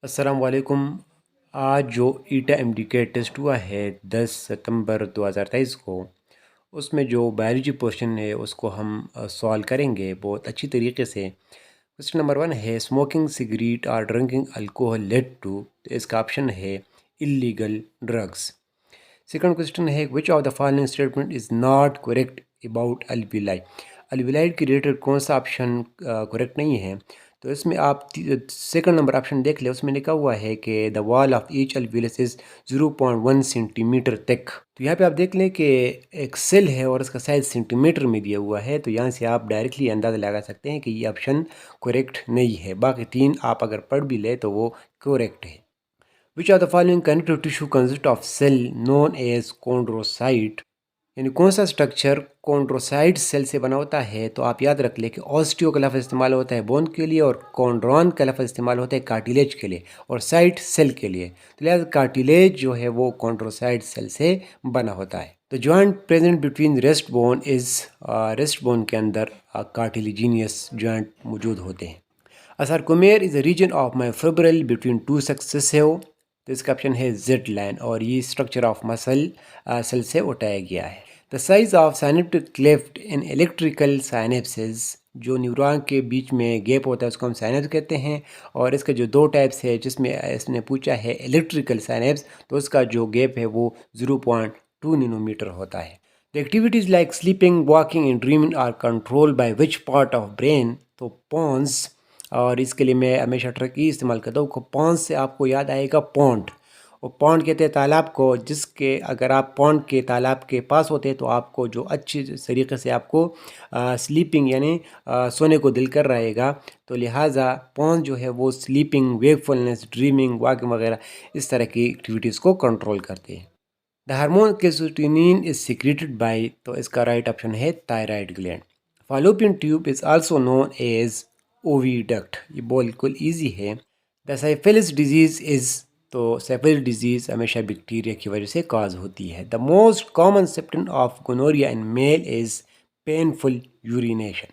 अस्सलाम वालेकुम। आज जो ईटा एमडीके टेस्ट हुआ है 10 सितंबर 2023 को, उसमें जो बायोलॉजी पोर्शन है उसको हम सॉल्व करेंगे बहुत अच्छी तरीके से। क्वेश्चन नंबर 1 है स्मोकिंग सिगरेट और ड्रिंकिंग अल्कोहल लेड टू, तो इसका ऑप्शन है इलीगल ड्रग्स। सेकंड क्वेश्चन है which of the following statement is not correct about alveoli. Alveoli के रिलेटेड कौन सा ऑप्शन करेक्ट नहीं है। तो इसमें आप सेकंड नंबर ऑप्शन देख ले, उसमें लिखा हुआ है कि the wall of each alveolus is 0.1 centimetre तक। तो यहाँ पे आप देख लें कि एक सेल है और इसका साइज सेंटीमीटर में दिया हुआ है, तो यहाँ से आप डायरेक्टली अंदाज़ा लगा सकते हैं कि ये ऑप्शन करेक्ट नहीं है। बाकी तीन आप अगर पढ़ भी ले तो वो करेक्ट है। Which are the following connective tissue consist of cell known as chondrocyte, यानी कौन सा स्ट्रक्चर कॉन्ड्रोसाइट सेल से बना होता है। तो आप याद रख लें कि ऑस्टियो का लफ्ज़ इस्तेमाल होता है बोन के लिए और कॉन्ड्रॉन का लफ्ज़ इस्तेमाल होता है कार्टिलेज के लिए और साइट सेल के लिए। तो लिहाजा कार्टिलेज जो है वो कॉन्ड्रोसाइट सेल से बना होता है। तो joint present between rest bone is, rest bone के अंदर कार्टिलिजीनियस जॉइंट मौजूद होते हैं। A sarcomere is a region of myofibril between two successive, तो इसका ऑप्शन है जेड लाइन और ये स्ट्रक्चर ऑफ मसल सेल से उठाया गया है। The size of synaptic cleft in electrical synapsis, जो न्यूरॉन के बीच में गैप होता है उसको हम साइनेप्स कहते हैं। और इसके जो दो टाइप्स है जिसमें इसने पूछा है इलेक्ट्रिकल साइनेप्स, तो उसका जो गैप है वो 0.2 नैनोमीटर होता है। The activities like sleeping walking and dreaming are control by which part of brain, तो पॉन्स, और इसके लिए मैं हमेशा ट्रिक ही इस्तेमाल करता हूँ। पॉन्ड से आपको याद आएगा पॉन्ड, और पॉन्ड कहते हैं तालाब को, जिसके अगर आप पॉन्ड के तालाब के पास होते हैं तो आपको जो अच्छी तरीके से आपको स्लीपिंग यानी सोने को दिल कर रहेगा। तो लिहाजा पॉन्ड जो है वो स्लीपिंग, वेकफुलनेस, ड्रीमिंग, वॉकिंग वगैरह इस तरह की एक्टिविटीज़ को कंट्रोल करते हैं। The hormone calcitonin is secreted by, तो इसका राइट ऑप्शन है thyroid gland. Fallopian tube is also known as oviduct, ये बिल्कुल ईजी है। द साइफिलिस डिजीज इज, तो साइफिलिस डिजीज हमेशा बैक्टीरिया की वजह से काज होती है। The most common symptom of gonorrhoea in male is painful urination.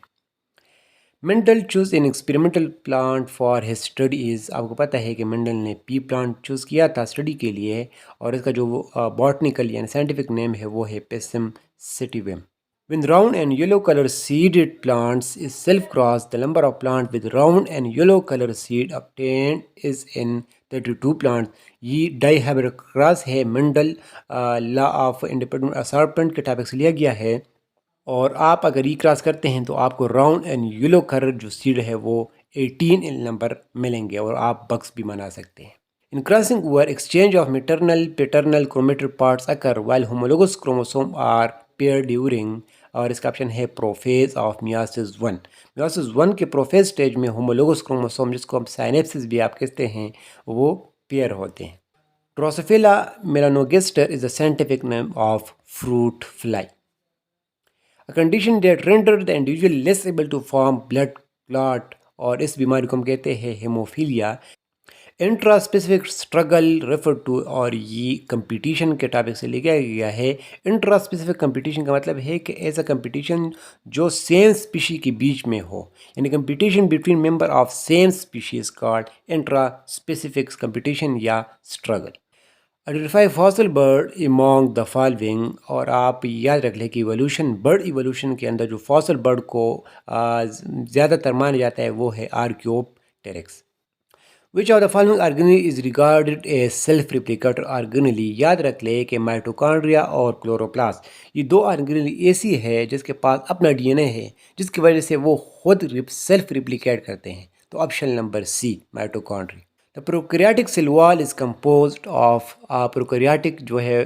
Mendel chose in experimental plant for his studies, आपको पता है कि मेंडल ने पी प्लांट चूज़ किया था स्टडी के लिए और इसका जो बॉटनिकल यानी साइंटिफिक नेम है वो है पेसिम सिटिवम। When round and yellow color seeded plants is self-crossed, the number of plants with round and yellow color seed obtained is in 32 plants. ये डाईहाइब्रिड क्रॉस है, Mendel law of independent assortment के topic से लिया गया है। और आप अगर ई क्रॉस करते हैं तो आपको राउंड एंड येलो कलर जो सीड है वो 18 इन नंबर मिलेंगे और आप बक्स भी बना सकते हैं। In crossing over exchange of maternal paternal chromatid parts occur while homologous chromosome are pair during, और इसका ऑप्शन है प्रोफेज ऑफ मियोसिस 1। मियोसिस 1 के प्रोफेज स्टेज में होमोलोगस क्रोमोसोम, जिसको हम साइनेप्सिस भी आप कहते हैं, वो पेयर होते हैं। Drosophila melanogaster is the scientific name of fruit fly. A condition that renders the individual less able to form blood clot, और इस बीमारी को हम कहते हैं haemophilia. Intra specific struggle refer to, और ये कंपटीशन के टॉपिक से लिया गया है। इंट्रा स्पेसिफिक कंपटीशन का मतलब है कि ऐसा कंपटीशन जो सेम स्पीशी के बीच में हो, यानी competition between member of same species called intraspecific competition या struggle. Identify fossil bird among the following, और आप याद रख लें कि इवोल्यूशन, बर्ड इवोल्यूशन के अंदर जो फॉसिल बर्ड को ज़्यादातर माना जाता है वो है Archaeopteryx. Which of the following organelle is regarded a self replicator organelle, याद रख ले कि माइटोकॉन्ड्रिया और क्लोरोप्लास्ट ये दो ऑर्गेनेली ऐसी है जिसके पास अपना डीएनए है, जिसकी वजह से वो खुद सेल्फ रिप्लिकेट करते हैं। तो option number C mitochondria. The prokaryotic cell wall is composed of, prokaryotic जो है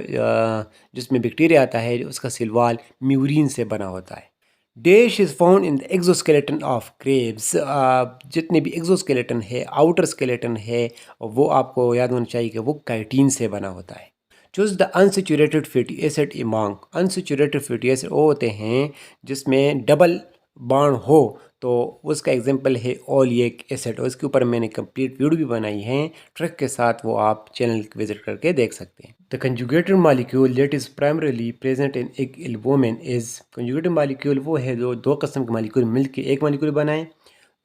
जिसमें बैक्टीरिया आता है उसका सेल वॉल म्यूरिन से बना होता है। Dash is found in the exoskeleton of Krebs, जितने भी एक्सोस्केलेटन है, आउटर स्केलेटन है, वो आपको याद होना चाहिए कि वो काइटिन से बना होता है। Choose the unsaturated fatty acid among, unsaturated fatty acid वो होते हैं जिसमें डबल बॉन्ड हो, तो उसका एग्जांपल है ओलिक एसिड, और इसके ऊपर मैंने कंप्लीट वीडियो भी बनाई है ट्रिक के साथ, वो आप चैनल विजिट करके देख सकते हैं। The conjugated molecule that is primarily present in egg in women is, conjugated molecule वो है जो दो किस्म के मॉलिक्यूल मिलकर एक मॉलिक्यूल बनाए।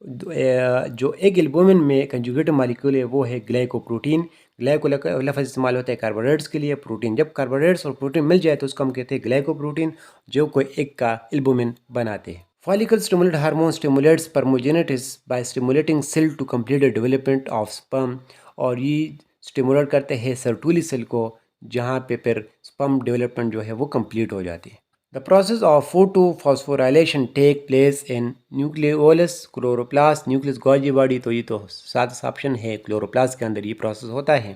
जो एक एल्बुमिन में कंजुगेटेड मालिक्यूल है वो है ग्लाइकोप्रोटीन। ग्लाइको लफ्ज़ इस्तेमाल होता है कार्बोहाइड्रेट्स के लिए। प्रोटीन, जब कार्बोहाइड्रेट्स और प्रोटीन मिल जाए तो उसको हम कहते हैं ग्लाइकोप्रोटीन, जो कोई एक का एल्बुमिन बनाते हैं। Follicle stimulate hormone stimulates spermatogenesis by stimulating cell to complete the development of sperm. और ये स्टिमुलेट करते हैं सर्टुली सेल को, जहाँ पे फिर स्पर्म डेवलपमेंट जो है वो कंप्लीट हो जाती है। The process of photophosphorylation take place in nucleolus, chloroplast, nucleus Golgi body। तो ये तो सात ऑप्शन है, क्लोरोप्लास्ट के अंदर ये प्रोसेस होता है।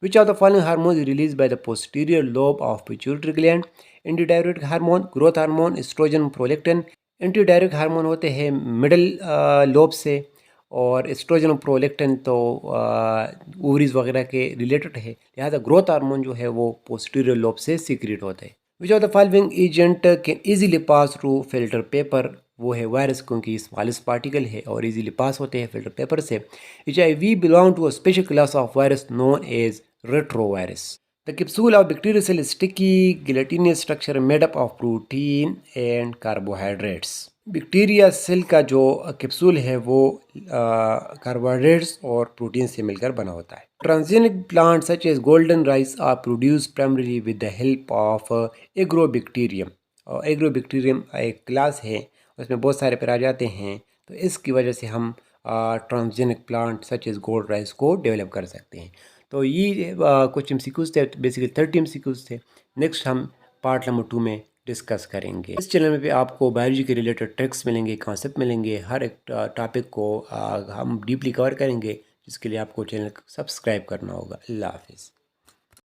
Which of the following hormones is released by the posterior lobe of pituitary gland? Antidiuretic hormone, growth hormone, oestrogen, prolactin. Antidiuretic hormone होते हैं मिडल लोब से, और एस्ट्रोजन और प्रोलेक्टिन तो ओवरीज वगैरह के रिलेटेड है, लिहाजा ग्रोथ हार्मोन जो है वो पोस्टीरियर लोब से सीक्रेट होता है। Which of the following agent can easily pass through filter paper? वो है वायरस, क्योंकि स्मॉलेस्ट पार्टिकल है और इजीली पास होते हैं फिल्टर पेपर से। HIV belong to a special class of virus known as retrovirus. The capsule of bacterial cell is sticky, gelatinous structure made up of protein and carbohydrates. Bacteria cell का जो capsule है वो carbohydrates और protein से मिलकर बना होता है। Transgenic plant such as golden rice are produce primarily with the help of agrobacterium. और एग्रोबैक्टीरियम एक क्लास है, उसमें बहुत सारे पैर आ जाते हैं, तो इसकी वजह से हम transgenic plant such as gold rice को डेवलप कर सकते हैं। तो ये कुछ MCQs थे, बेसिकली 30 MCQs थे। नेक्स्ट हम पार्ट नंबर 2 में डिस्कस करेंगे। इस चैनल में भी आपको बायोलॉजी के रिलेटेड ट्रिक्स मिलेंगे, कॉन्सेप्ट मिलेंगे, हर एक टॉपिक को हम डीपली कवर करेंगे, जिसके लिए आपको चैनल सब्सक्राइब करना होगा। अल्लाह हाफिज़।